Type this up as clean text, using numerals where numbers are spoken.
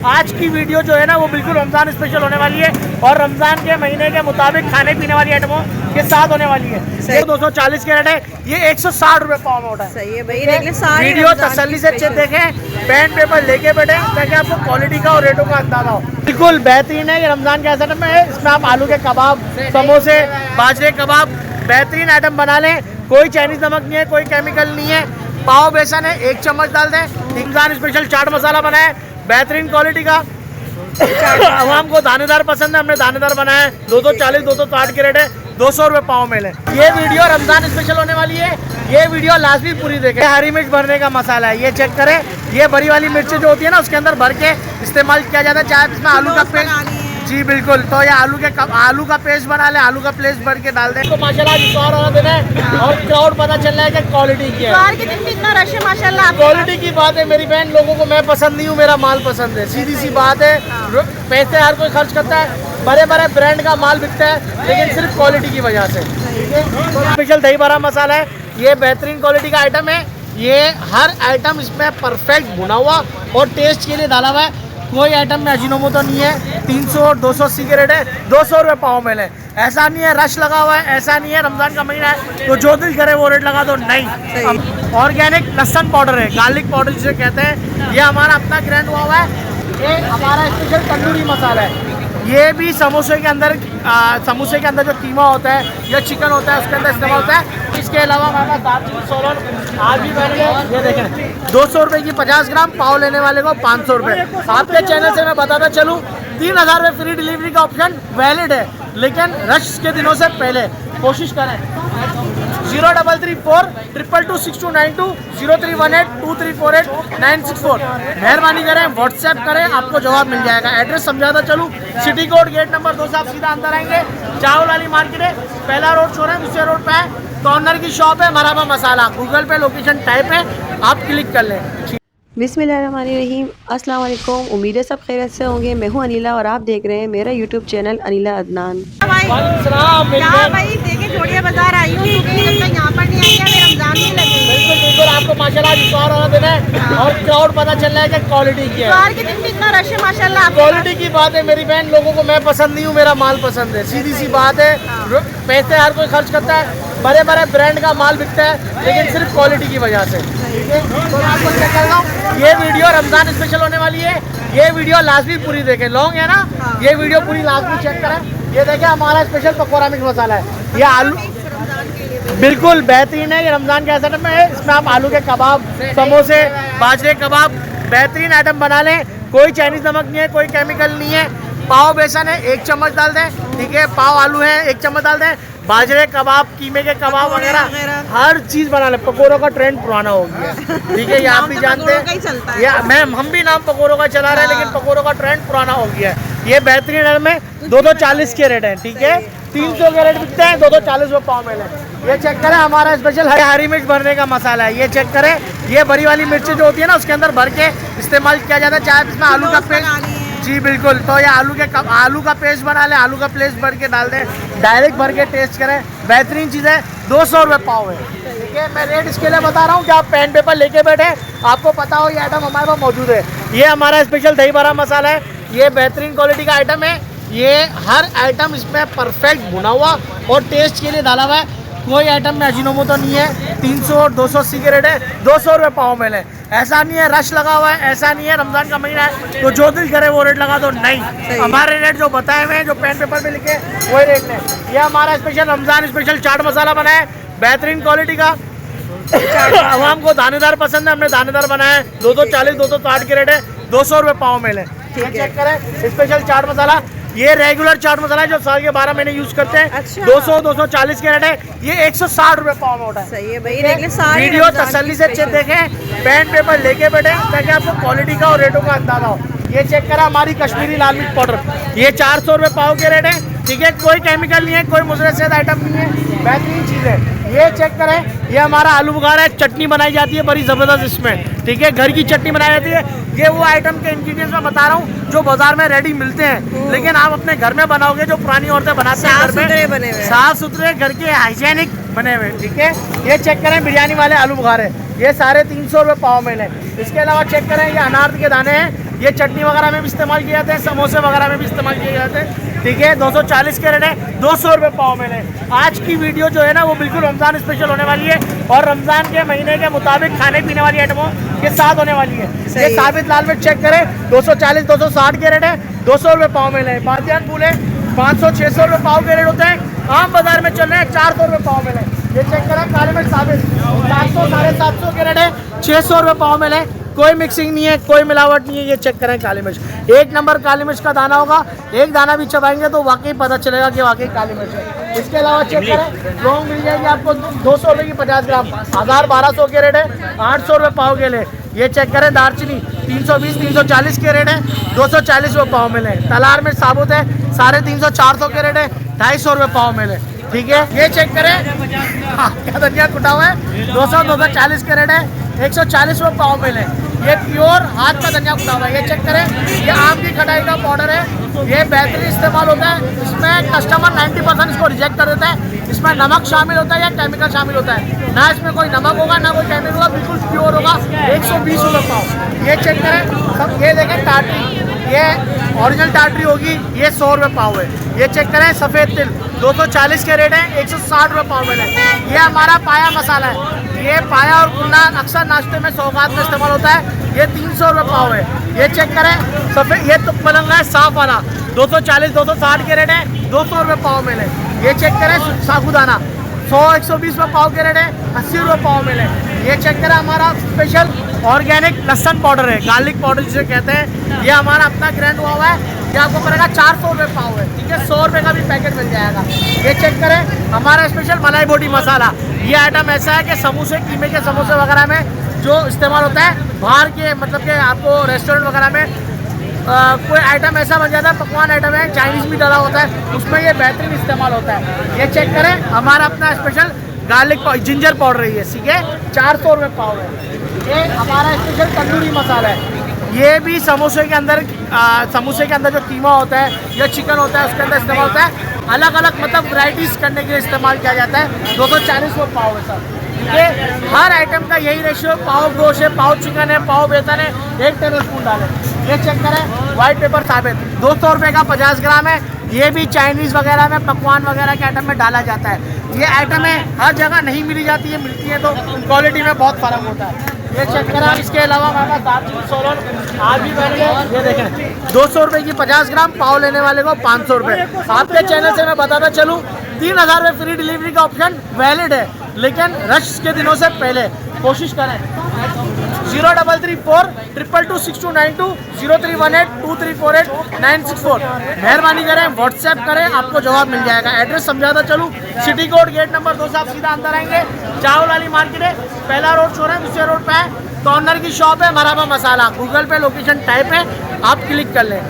आज की वीडियो जो है ना वो बिल्कुल रमजान स्पेशल होने वाली है और रमजान के महीने के मुताबिक खाने पीने वाली आइटमों के साथ होने वाली है। ये 240 के रेट है, ये 160 रुपए पाव में होता है। सही है भाई। वीडियो तसल्ली से देखें, पेन पेपर लेके बैठे ताकि आपको क्वालिटी का और रेटों का अंदाजा हो। बिल्कुल बेहतरीन है, ये रमजान के आइटम में है। इसमें आप आलू के कबाब, समोसे, बाजरे कबाब बेहतरीन आइटम बना लें। कोई चाइनीज नमक नहीं है, कोई केमिकल नहीं है। पाव बेसन है, 1 चम्मच डाल दें। रमजान स्पेशल चाट मसाला बना है बेहतरीन क्वालिटी का। आवाम को दानेदार पसंद है, हमने दानेदार बनाया है। 240 260 के रेट है, 200 रुपए पाव में ले। ये वीडियो रमजान स्पेशल होने वाली है, ये वीडियो लाजमी पूरी देखें। हरी मिर्च भरने का मसाला है, ये चेक करें। ये बड़ी वाली मिर्च जो होती है ना उसके अंदर भर के इस्तेमाल किया जाता है, चाहे इसमें आलू का पेस्ट। जी बिल्कुल, तो ये आलू का पेस्ट बना ले, आलू का पेस्ट भर के डाल दें। तो माशाल्लाह इफ्तार होना दिन है और क्राउड पता चल रहा है कि क्वालिटी की है। के दिन भी इतना रश है माशाल्लाह। क्वालिटी की बात है मेरी बहन, लोगों को मैं पसंद नहीं हूँ, मेरा माल पसंद है। सीधी सी बात है, पैसे हर कोई खर्च करता है, बड़े बड़े ब्रांड का माल बिकता है, लेकिन सिर्फ क्वालिटी की वजह से। स्पेशल दही बड़ा मसाला है, ये बेहतरीन क्वालिटी का आइटम है। ये हर आइटम इसमें परफेक्ट भुना हुआ और टेस्ट के लिए डाला हुआ है। कोई आइटम में अजीनोमोटो नहीं है। 300 और 280 के रेट है, 200 रुपये पाव में ले। ऐसा नहीं है रश लगा हुआ है, ऐसा नहीं है रमजान का महीना है तो जो दिल करे वो रेट लगा दो, नहीं। ऑर्गेनिक लहसुन पाउडर है, गार्लिक पाउडर जिसे कहते हैं, ये हमारा अपना ग्राइंड हुआ है। ये हमारा स्पेशल तंदूरी मसाला है। ये भी समोसे के अंदर जो कीमा होता है या चिकन होता है उसके अंदर इस्तेमाल होता है। इसके अलावा हमारे पास दालचीनी सोलन आज भी बैठ गए, ये देखें 200 रुपये की 50 ग्राम, पाव लेने वाले को 500 रुपये। आपके चैनल से मैं बताता चलूँ, 3000 में फ्री डिलीवरी का ऑप्शन वैलिड है, लेकिन रश के दिनों से पहले कोशिश करें। 0334 222 6292 0318 2348 964 मेहरबानी करें, व्हाट्सएप करें, आपको जवाब मिल जाएगा। एड्रेस समझाता चलूँ, सिटी कोड गेट नंबर 2 से आप सीधा अंदर आएंगे, चावल वाली मार्केट है, पहला रोड छोड़ है, दूसरे रोड पे है, कॉर्नर की शॉप है मराबा मसाला। गूगल पे लोकेशन टाइप है, आप क्लिक कर लें। बिस्मिल्लाहिर्रहमानिर्रहीम, अस्सलाम वालेकुम। उम्मीद है सब खैरियत से होंगे। मैं हूं अनिला और आप देख रहे हैं मेरा यूट्यूब चैनल अनिला अदनान। भाई देखे जोड़िया बाजार आई हूँ, यहाँ पर नहीं आई है, रमजान नहीं लगी। बिल्कुल, आपको माशाल्लाह इफ्तार होना दिन है और क्राउड पता चल रहा है कि क्वालिटी की है। के दिन भी इतना रश है माशाल्लाह। क्वालिटी की बात है मेरी बहन, लोगों को मैं पसंद नहीं हूँ, मेरा माल पसंद है। सीधी सी बात है, पैसे हर कोई खर्च करता है, बड़े बड़े ब्रांड का माल बिकता है, लेकिन सिर्फ क्वालिटी की वजह से। तो आपको चेक कर रहा हूँ, ये वीडियो रमजान स्पेशल होने वाली है, ये वीडियो लाजमी पूरी देखें। लॉन्ग है ना, ये वीडियो पूरी लाजमी चेक करें। ये देखें हमारा स्पेशल पकौड़ा मिक्स मसाला है, ये आलू बिल्कुल बेहतरीन है, ये रमजान के आइटम में है। इसमें आप आलू के कबाब, समोसे, बाजरे कबाब बेहतरीन आइटम बना लें। कोई चाइनीज नमक नहीं है, कोई केमिकल नहीं है। पाव बेसन है, 1 चम्मच डाल दें, ठीक है। पाव आलू है, 1 चम्मच डाल दें। बाजरे कबाब, कीमे के कबाब वगैरह हर चीज बना ले। पकौड़ों का ट्रेंड पुराना हो गया, ठीक है, ये आप भी जानते हैं। हम भी नाम पकौड़ों का चला रहे हैं, लेकिन पकौड़ों का ट्रेंड पुराना हो गया है। ये बेहतरीन रेट में 240 के रेट है, ठीक है। 300 के रेट बिकते हैं, 240 रुपये पाव में ले। ये चेक करें, हमारा स्पेशल हरी मिर्च भरने का मसाला है, ये चेक करें। ये बड़ी वाली मिर्च जो होती है ना उसके अंदर भर के इस्तेमाल किया जाता है, चाहे इसमें आलू का पेस्ट। जी बिल्कुल, तो ये आलू का पेस्ट बना ले, आलू का पेस्ट भर के डाल दें, डायरेक्ट भर के टेस्ट करें। बेहतरीन चीज़ है, 200 रुपये पाव है, ठीक है। मैं रेट इसके लिए बता रहा हूँ कि आप पेन पेपर लेके बैठे, आपको पता हो ये आइटम हमारे पास मौजूद है। ये हमारा स्पेशल दही बड़ा मसाला है, ये बेहतरीन क्वालिटी का आइटम है। ये हर आइटम इसमें परफेक्ट भुना हुआ और टेस्ट के लिए डाला हुआ है। कोई आइटम में अजीनोमोटो नहीं है। 300 और 280 के रेट है, 200 रुपये पाव में ले। ऐसा नहीं है रश लगा हुआ है, ऐसा नहीं है रमजान का महीना है तो जो दिल करे वो रेट लगा दो, नहीं। हमारे रेट जो बताए हुए हैं, जो पेन पेपर पे लिखे वही रेट में। ये हमारा स्पेशल रमजान स्पेशल चाट मसाला बना है बेहतरीन क्वालिटी का। आवाम को दानेदार पसंद है, हमने दानेदार बनाया है। 240 260 के रेट है, 200 रुपये पाव में ले। चेक करें, स्पेशल चाट मसाला, ये रेगुलर चाट मसाला है जो साल के 12 महीने यूज करते हैं। 200 240 के रेट है, ये 160 रुपये पाव में होता है। सही है भाई। वीडियो तसल्ली से देखें, पेन पेपर लेके बैठे ताकि आपको क्वालिटी का और रेटों का अंदाजा हो। ये चेक करा, हमारी कश्मीरी लाल मिर्च पाउडर, ये 400 रुपये पाव के रेट है, ठीक है। कोई केमिकल नहीं है, कोई मुजरे सेहत आइटम नहीं है, बेहतरीन चीज़ है। ये चेक करें, ये हमारा आलू बुखारा है, चटनी बनाई जाती है बड़ी ज़बरदस्त इसमें, ठीक है। घर की चटनी बनाई जाती है। ये वो आइटम के इंग्रेडिएंट्स मैं बता रहा हूँ जो बाजार में रेडी मिलते हैं, लेकिन आप अपने घर में बनाओगे जो पुरानी औरतें बनाते हैं, साफ सुथरे घर के हाइजेनिक बने हुए, ठीक है। ये चेक करें, बिरयानी वाले आलू बुखारे, ये 350 रुपये पाव में ले। इसके अलावा चेक करें, ये अनार के दाने हैं, ये चटनी वगैरह में भी इस्तेमाल किए जाते हैं, समोसे वगैरह में भी इस्तेमाल किए जाते हैं। ठीक है, 240 के रेट है, 200 रुपये पाव में है। आज की वीडियो जो है ना वो बिल्कुल रमज़ान स्पेशल होने वाली है और रमज़ान के महीने के मुताबिक खाने पीने वाली आइटमों के साथ होने वाली है। ये साबित लाल मिर्च चेक करें, 240 260 के रेट है, 200 रुपये पाव में है। बादियान फूले 500 600 रुपये पाव के रेट होते हैं, आम बाजार में चल रहे हैं 400 रुपये पाव में है। ये चेक करें, काली मिर्च साबित 700 750 के रेट है, 600 रुपये पाव में है। कोई मिक्सिंग नहीं है, कोई मिलावट नहीं है। ये चेक करें, काली मिर्च 1 नंबर काली मिर्च का दाना होगा, एक दाना भी चबाएंगे तो वाकई पता चलेगा कि वाकई काली मिर्च है। इसके अलावा चेक करें, लौंग मिल जाएगी आपको 200 रुपये की 50 ग्राम, 1200 के रेट है, 800 रुपये पाव के लिए। ये चेक करें, दालचीनी 320 340 के रेट है, 240 रुपये पाव मिले। तलार मिर्च साबुत है 350 400 के रेट है, 250 रुपये पाव मिले। ठीक है, ये चेक करें, क्या धनिया कुटा हुआ है, 200 240 के रेट है, 140 रुपये पाव मिले। ये प्योर हाथ का धनिया कुटा हुआ है। ये चेक करें, ये आम की खटाई का पाउडर है, ये बेहतरीन इस्तेमाल होता है। इसमें कस्टमर 90% इसको रिजेक्ट कर देता है। इसमें नमक शामिल होता है या केमिकल शामिल होता है, ना इसमें कोई नमक होगा ना कोई केमिकल होगा, बिल्कुल प्योर होगा, 120 रुपये पाव। ये चेक करें सब, ये देखें टाटरी, ये ओरिजिनल टाटरी होगी, ये 100 रुपये पाव है। ये चेक करें, सफ़ेद तिल 240 के रेट है, 160 रुपये पाव मिले। ये हमारा पाया मसाला है, ये पाया और कुन्ना अक्सर नाश्ते में सौगात में इस्तेमाल होता है, ये 300 रुपये पाव है। ये चेक करें, सफ़ेद ये तुक पलंगा है साफ वाला, 240 260 के रेट है, 200 रुपये पाव मिले। ये चेक करें, साबूदाना 100 120 रुपये पाव के रेट है, 80 रुपये पाव मिले। ये चेक करें, हमारा स्पेशल ऑर्गेनिक लहसुन पाउडर है, गार्लिक पाउडर जिसे कहते हैं, ये हमारा अपना ग्रैंड हुआ हुआ है। ये आपको पड़ेगा 400 रुपये पाव है। ठीक है, 100 रुपये का भी पैकेट मिल जाएगा। ये चेक करें, हमारा स्पेशल मलाई बोटी मसाला, ये आइटम ऐसा है कि समोसे, कीमे के समोसे वगैरह में जो इस्तेमाल होता है, बाहर के मतलब कि आपको रेस्टोरेंट वगैरह में कोई आइटम ऐसा बन जाता है, पकवान आइटम है, चाइनीज़ भी डाला होता है, उसमें ये बेहतरीन इस्तेमाल होता है। ये चेक करें, हमारा अपना स्पेशल गार्लिक जिंजर पाउडर है, ये ठीक है, 400 रुपये पाव है। ये हमारा स्पेशल तंदूरी मसाला है, ये भी समोसे के अंदर जो कीमा होता है या चिकन होता है उसके अंदर इस्तेमाल होता है। अलग अलग मतलब वैराइटीज़ करने के लिए इस्तेमाल किया जाता है। 240 रुपये पाव है सर। ये हर आइटम का यही रेशियो, पाव गोश्त है, पाव चिकन है, पाव बेसन है, 1 टेबल स्पून डालें। ये चेक करें, वाइट पेपर साबित 200 रुपये का 50 ग्राम है। ये भी चाइनीज़ वगैरह में, पकवान वगैरह के आइटम में डाला जाता है। ये आइटम है हर जगह नहीं मिली जाती है, मिलती है तो क्वालिटी में बहुत फ़र्क होता है। ये चेक करें। इसके अलावा हमारे पास दालचीनी सोलन आज भी बैठ गए, ये देखें 200 रुपये की 50 ग्राम, पाव लेने वाले को 500 रुपये। आपके चैनल से मैं बताता चलूँ, 3000 में फ्री डिलीवरी का ऑप्शन वैलिड है, लेकिन रश के दिनों से पहले कोशिश करें। 0334 222 6292 0318 2348 964। मेहरबानी करें, व्हाट्सएप करें, आपको जवाब मिल जाएगा। एड्रेस समझाता चलूँ, सिटी कोड गेट नंबर 2 से आप सीधा अंदर आएंगे, चावल वाली मार्केट है, पहला रोड छोड़ है, दूसरे रोड पे है, कॉर्नर की शॉप है, मराबा मसाला। गूगल पे लोकेशन टाइप है, आप क्लिक कर लें।